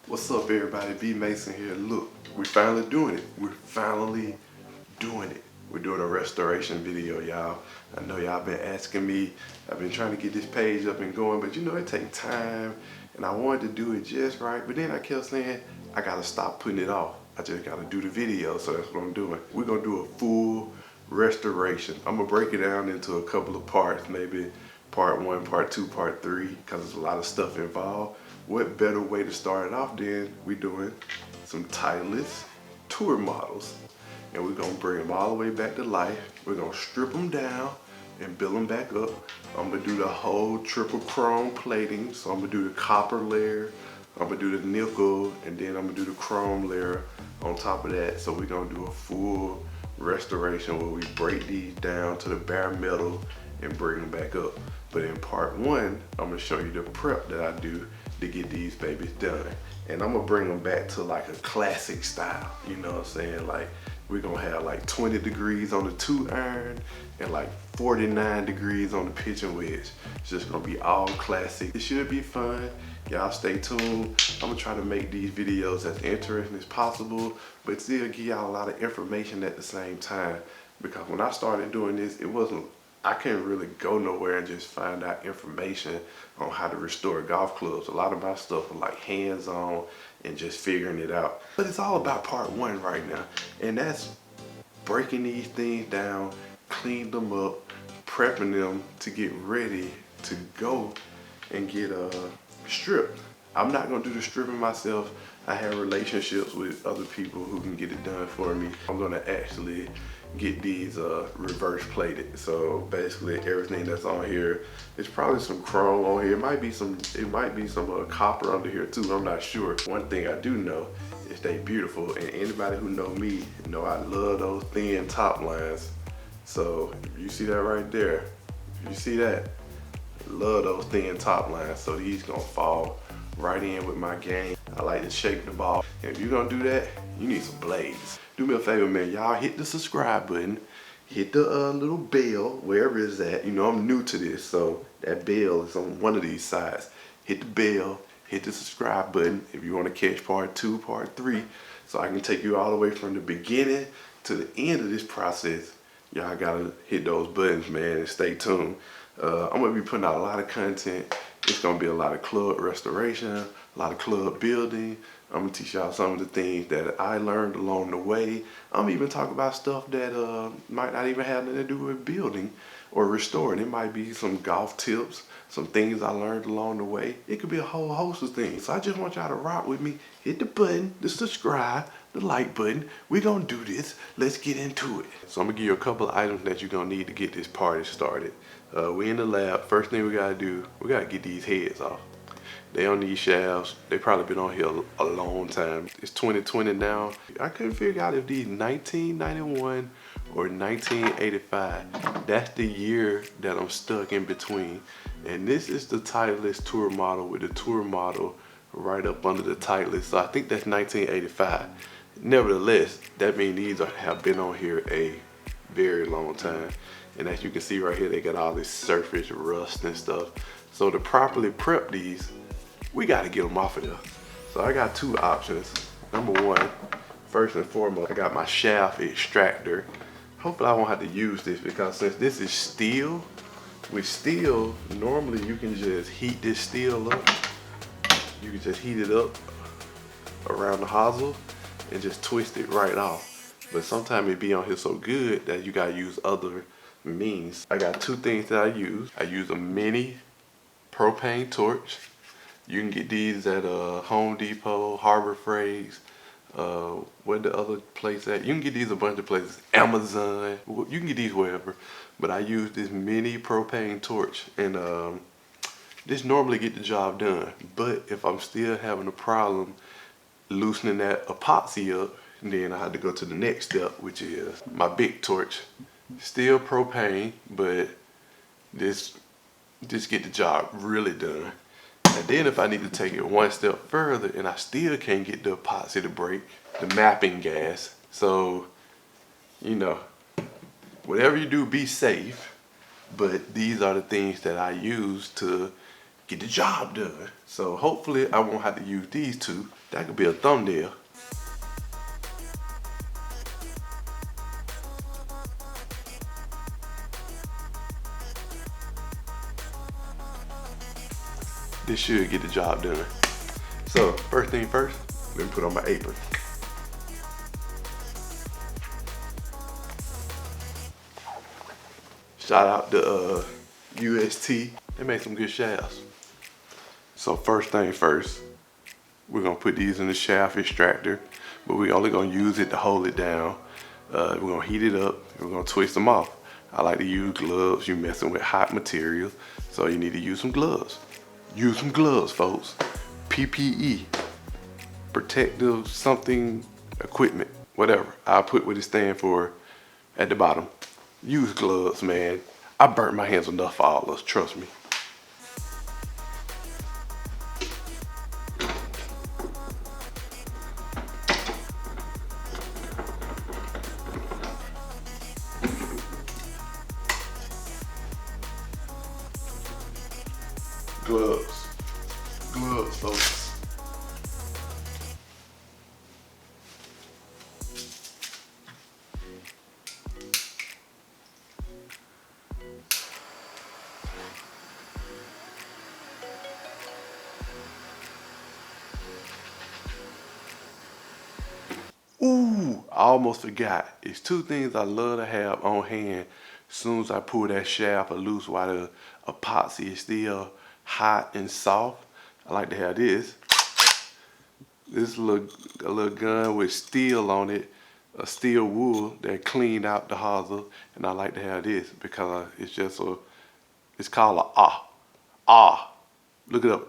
What's up, everybody? B Mason here. Look, we're finally doing it. We're doing a restoration video, y'all. I know y'all been asking me. I've been trying to get this page up and going, but you know it takes time, and I wanted to do it just right. But then I kept saying I gotta stop putting it off. I just gotta do the video, so that's what I'm doing. We're gonna do a full restoration. I'm gonna break it down into a couple of parts, maybe part 1, part 2, part 3, because there's a lot of stuff involved. What better way to start it off than we doing some Titleist tour models, and we're gonna bring them all the way back to life. We're gonna strip them down and build them back up. I'm gonna do the whole triple chrome plating. So I'm gonna do the copper layer, I'm gonna do the nickel, and then I'm gonna do the chrome layer on top of that. So we're gonna do a full restoration where we break these down to the bare metal and bring them back up. But in part 1, I'm gonna show you the prep that I do to get these babies done. And I'm gonna bring them back to like a classic style, you know what I'm saying? Like we're gonna have like 20 degrees on the 2 iron and like 49 degrees on the pitching wedge. It's just gonna be all classic. It should be fun. Y'all stay tuned. I'm gonna try to make these videos as interesting as possible, but still give y'all a lot of information at the same time. Because when I started doing this, I couldn't really go nowhere and just find out information on how to restore golf clubs. A lot of my stuff was like hands-on and just figuring it out. But it's all about part 1 right now. And that's breaking these things down, clean them up, prepping them to get ready to go and get stripped. I'm not gonna do the stripping myself. I have relationships with other people who can get it done for me. I'm gonna actually get these reverse plated. So basically everything that's on here, there's probably some chrome on here. It might be some copper under here too. I'm not sure. One thing I do know is they beautiful, and anybody who know me know I love those thin top lines. So you see that right there, you see that, I love those thin top lines. So these gonna fall right in with my game. I like to shake the ball. And if you're gonna do that, you need some blades. Do me a favor, man, y'all hit the subscribe button, hit the little bell, wherever it's at. You know I'm new to this, so that bell is on one of these sides. Hit the bell, hit the subscribe button if you wanna catch part 2, part 3, so I can take you all the way from the beginning to the end of this process. Y'all gotta hit those buttons, man, and stay tuned. I'm gonna be putting out a lot of content. It's gonna be a lot of club restoration, a lot of club building. I'm gonna teach y'all some of the things that I learned along the way. I'm even talking about stuff that might not even have nothing to do with building or restoring. It might be some golf tips, some things I learned along the way. It could be a whole host of things. So I just want y'all to rock with me. Hit the button, the subscribe, the like button. We're gonna do this. Let's get into it. So I'm gonna give you a couple of items that you're gonna need to get this party started. We in the lab. First thing we gotta do, we gotta get these heads off. They on these shafts. They probably been on here a long time. It's 2020 now. I couldn't figure out if these 1991 or 1985. That's the year that I'm stuck in between. And this is the Titleist tour model with the tour model right up under the Titleist. So I think that's 1985. Nevertheless, that means these have been on here a very long time. And as you can see right here, they got all this surface rust and stuff. So to properly prep these, we gotta get them off of there. So I got 2 options. Number 1, first and foremost, I got my shaft extractor. Hopefully I won't have to use this, because since this is steel, with steel, normally you can just heat this steel up. You can just heat it up around the hosel and just twist it right off. But sometimes it be on here so good that you gotta use other means. I got 2 things that I use. I use a mini propane torch. You can get these at Home Depot, Harbor Freight, where the other place at? You can get these a bunch of places, Amazon. You can get these wherever. But I use this mini propane torch, and this normally get the job done. But if I'm still having a problem loosening that epoxy up, then I had to go to the next step, which is my big torch. Still propane, but this get the job really done. And then if I need to take it one step further and I still can't get the epoxy to break, the mapping gas. So, you know, whatever you do, be safe. But these are the things that I use to get the job done. So hopefully I won't have to use these 2. That could be a thumbnail. This should get the job done. So first thing first, let me put on my apron. Shout out to UST. They make some good shafts. So first thing first, we're gonna put these in the shaft extractor, but we're only gonna use it to hold it down. We're gonna heat it up and we're gonna twist them off. I like to use gloves. You're messing with hot materials, so you need to use some gloves. Use some gloves, folks. PPE, protective something equipment, whatever. I'll put what it stands for at the bottom. Use gloves, man. I burnt my hands enough for all of us, trust me. Gloves. Gloves, folks. Ooh, I almost forgot. It's two things I love to have on hand as soon as I pull that shaft loose while the epoxy is still hot and soft. I like to have this. This little gun with steel on it, a steel wool that cleaned out the hosel, and I like to have this because it's just it's called a Look it up,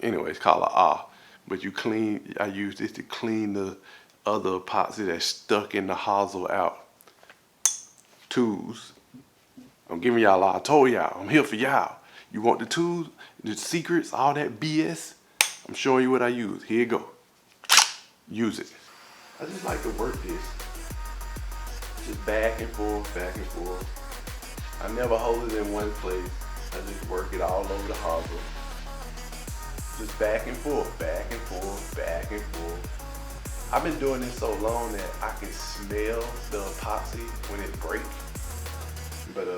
Anyway, it's called a but I use this to clean the other epoxy that's stuck in the hosel out. Tools. I'm giving y'all I told y'all, I'm here for y'all. You want the tools, the secrets, all that BS? I'm showing you what I use. Here you go. Use it. I just like to work this. Just back and forth, back and forth. I never hold it in one place. I just work it all over the hosel. Just back and forth, back and forth, back and forth. I've been doing this so long that I can smell the epoxy when it breaks. But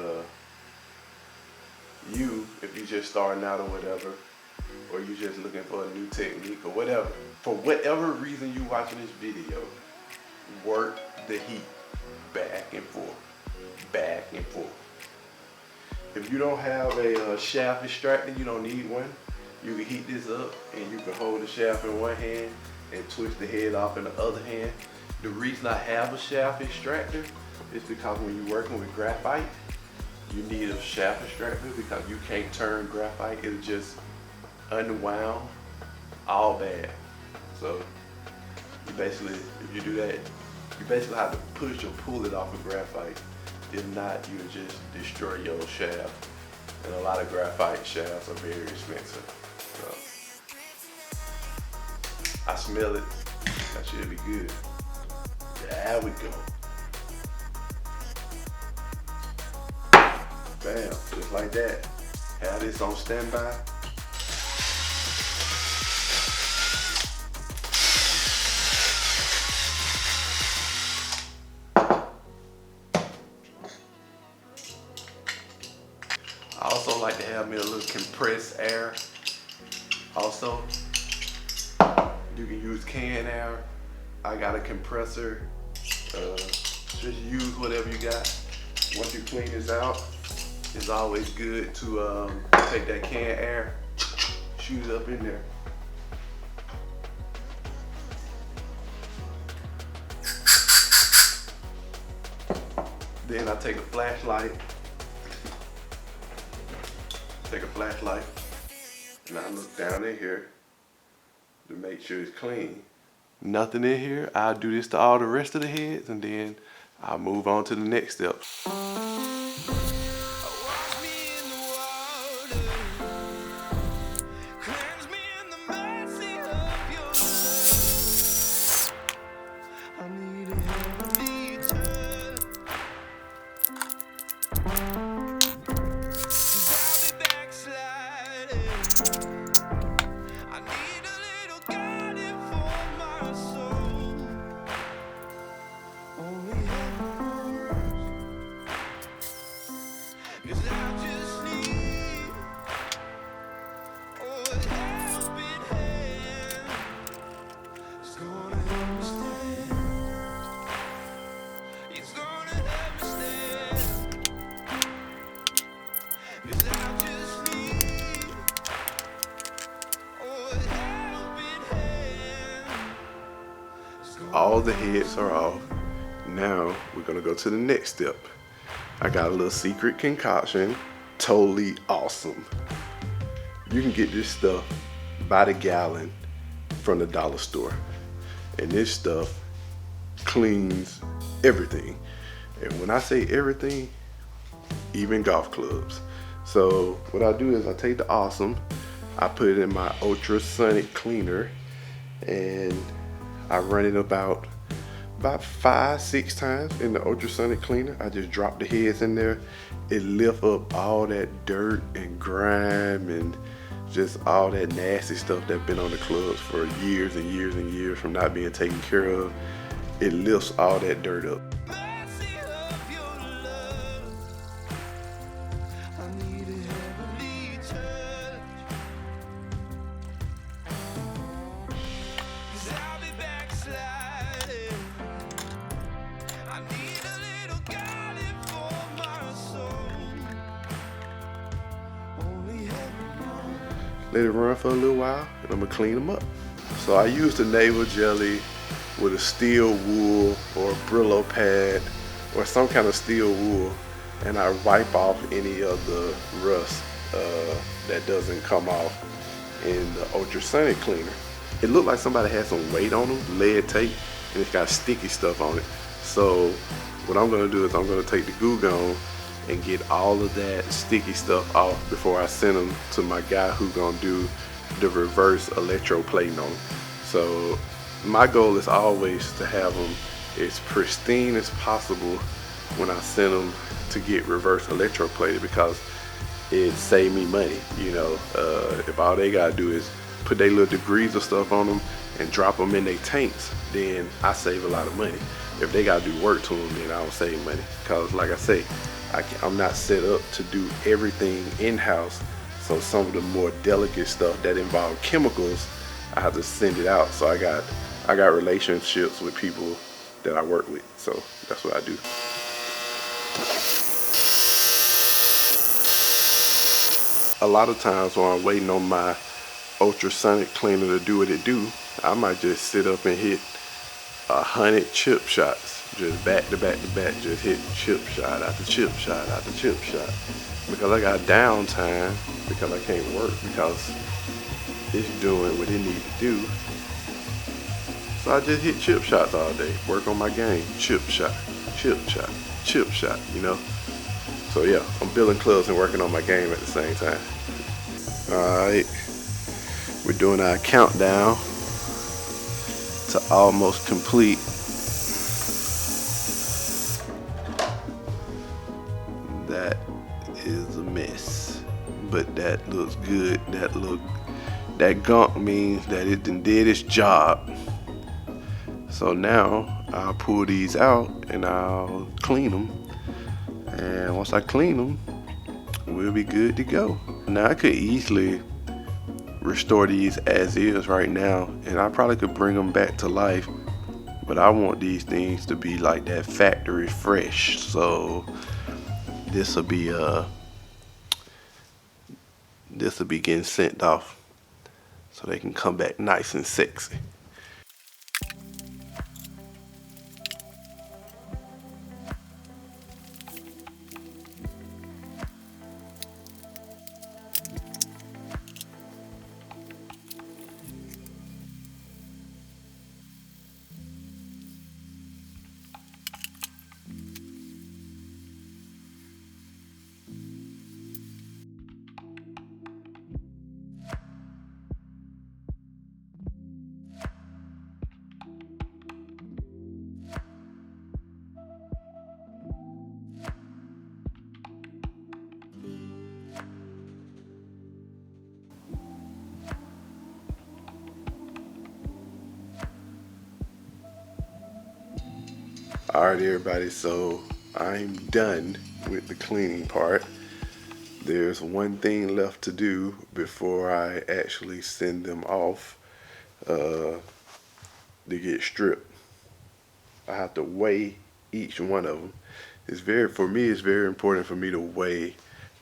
if you're just starting out or whatever, or you're just looking for a new technique or whatever, for whatever reason you're watching this video, work the heat back and forth, back and forth. If you don't have a shaft extractor, you don't need one. You can heat this up and you can hold the shaft in one hand and twist the head off in the other hand. The reason I have a shaft extractor is because when you're working with graphite, you need a shaft extractor because you can't turn graphite. It'll just unwound all bad. So you basically, if you do that, you basically have to push or pull it off of graphite. If not, you just destroy your shaft. And a lot of graphite shafts are very expensive. So I smell it. That should be good. There we go. Bam, just like that. Have this on standby. I also like to have me a little compressed air. Also, you can use canned air. I got a compressor. Just use whatever you got. Once you clean this out, it's always good to take that canned air, shoot it up in there. Then I take a flashlight. And I look down in here to make sure it's clean. Nothing in here. I'll do this to all the rest of the heads and then I'll move on to the next step. I need a little guidance. all the heads are off. Now we're gonna go to the next step. I got a little secret concoction, totally awesome. You can get this stuff by the gallon from the dollar store. And this stuff cleans everything. And when I say everything, even golf clubs. So what I do is I take the awesome, I put it in my ultrasonic cleaner, and I run it about 5-6 times in the ultrasonic cleaner. I just drop the heads in there. It lifts up all that dirt and grime and just all that nasty stuff that's been on the clubs for years and years and years from not being taken care of. It lifts all that dirt up. Let it run for a little while, and I'm gonna clean them up. So I use the navel jelly with a steel wool or a Brillo pad or some kind of steel wool, and I wipe off any of the rust that doesn't come off in the ultrasonic cleaner. It looked like somebody had some weight on them, lead tape, and it's got sticky stuff on it. So what I'm gonna do is I'm gonna take the Goo Gone and get all of that sticky stuff off before I send them to my guy who's gonna do the reverse electroplating on them. So my goal is always to have them as pristine as possible when I send them to get reverse electroplated, because it saved me money. You know, if all they gotta do is put their little degrees of stuff on them and drop them in their tanks, then I save a lot of money. If they gotta do work to them, then I don't save money, because like I say, I'm not set up to do everything in-house. So some of the more delicate stuff that involve chemicals, I have to send it out. So I got relationships with people that I work with. So that's what I do. A lot of times when I'm waiting on my ultrasonic cleaner to do what it do, I might just sit up and hit 100 chip shots. Just back to back to back, just hit chip shot after chip shot after chip shot. Because I got downtime, because I can't work, because it's doing what it needs to do. So I just hit chip shots all day, work on my game, chip shot, chip shot, chip shot, you know? So yeah, I'm building clubs and working on my game at the same time. Alright, we're doing our countdown to almost complete. That is a mess, but that looks good. That gunk means that it done did its job. So now I'll pull these out and I'll clean them, and once I clean them, we'll be good to go. Now I could easily restore these as is right now, and I probably could bring them back to life, but I want these things to be like that factory fresh. So this will be getting sent off so they can come back nice and sexy. Alright everybody, so I'm done with the cleaning part. There's one thing left to do before I actually send them off to get stripped. I have to weigh each one of them. For me, it's very important for me to weigh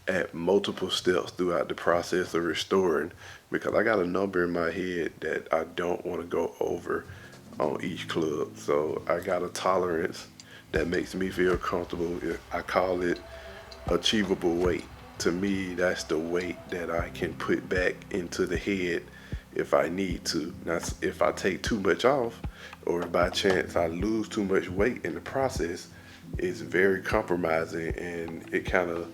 at multiple steps throughout the process of restoring, because I got a number in my head that I don't want to go over on each club. So I got a tolerance that makes me feel comfortable. I call it achievable weight. To me, that's the weight that I can put back into the head if I need to. Now, if I take too much off, or by chance I lose too much weight in the process, it's very compromising and it kind of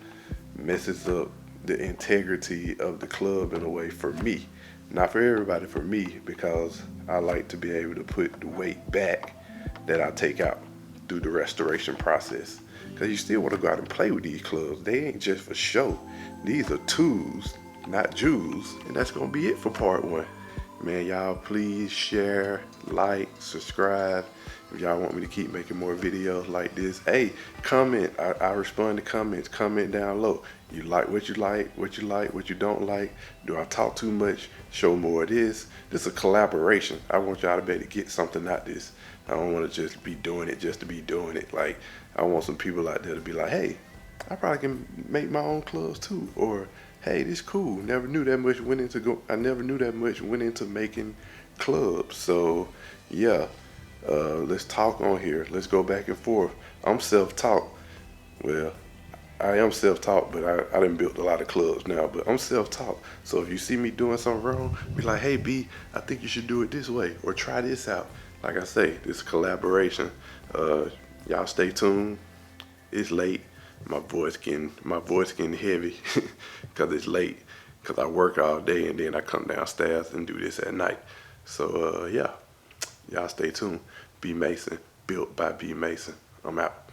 messes up the integrity of the club in a way for me. Not for everybody, for me, because I like to be able to put the weight back that I take out through the restoration process. Because you still want to go out and play with these clubs. They ain't just for show. These are tools, not jewels. And that's going to be it for part one. Man, y'all please share, like, subscribe. If y'all want me to keep making more videos like this, hey, comment. I respond to comments. Comment down low. You like, what you like, what you don't like. Do I talk too much? Show more of this. This is a collaboration. I want y'all to be able to get something out of this. I don't want to just be doing it just to be doing it. Like, I want some people out there to be like, hey, I probably can make my own clubs too. Or, hey, this cool. Never knew that much went into I never knew that much went into making clubs. So yeah, let's talk on here. Let's go back and forth. I'm self-taught. Well, I am self-taught, but I done built a lot of clubs now, but I'm self-taught. So if you see me doing something wrong, be like, hey B, I think you should do it this way, or try this out. Like I say, this collaboration. Y'all stay tuned. It's late. My voice getting heavy because it's late. Because I work all day and then I come downstairs and do this at night. So yeah, y'all stay tuned. B Mason, built by B Mason. I'm out.